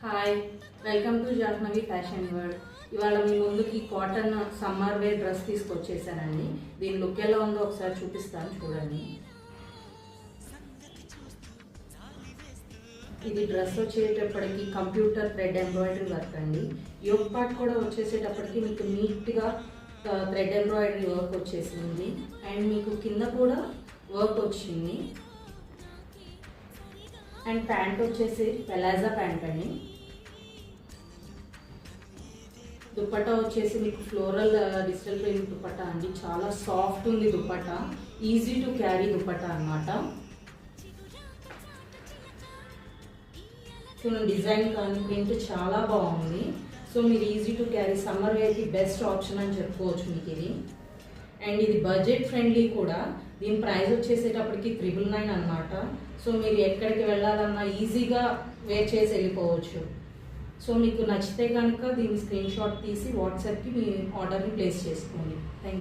Hi, welcome to Jahnavi fashion world. ఇవాళ మీ ముందుకి cotton summer wear dress తీసుకొచ్చేసానండి. దీని లుక్ ఎలా ఉందో ఒకసారి చూపిస్తాను, చూడండి. ఇది డ్రెస్ వచ్చేటప్పటికి కంప్యూటర్ థ్రెడ్ ఎంబ్రాయిడరీ వర్క్ అండి. యోగ్ పార్ట్ కూడా వచ్చేసేటప్పటికి మీకు నీట్గా థ్రెడ్ ఎంబ్రాయిడరీ వర్క్ వచ్చేసింది. అండ్ మీకు కింద కూడా వర్క్ వచ్చింది. అండ్ ప్యాంట్ వచ్చేసి పెలాజా ప్యాంట్ అండి. దుపట్టా వచ్చేసి మీకు ఫ్లోరల్ డిజిటల్ ప్రింట్ దుపట్టా అండి. చాలా సాఫ్ట్ ఉంది dupatta, easy to carry dupatta అన్నమాట. డిజైన్ కానీ ప్రింట్ చాలా బాగుంది. సో మీరు ఈజీ టు క్యారీ సమ్మర్ వేర్కి బెస్ట్ ఆప్షన్ అని చెప్పుకోవచ్చు మీకు ఇది. అండ్ ఇది బడ్జెట్ ఫ్రెండ్లీ కూడా. దీని ప్రైస్ వచ్చేసేటప్పటికి 999 అనమాట. సో మీరు ఎక్కడికి వెళ్ళాలన్నా ఈజీగా వేర్ చేసి వెళ్ళిపోవచ్చు. సో మీకు నచ్చితే కనుక దీన్ని స్క్రీన్ షాట్ తీసి వాట్సాప్కి మీ ఆర్డర్ని ప్లేస్ చేసుకోండి. Thank you.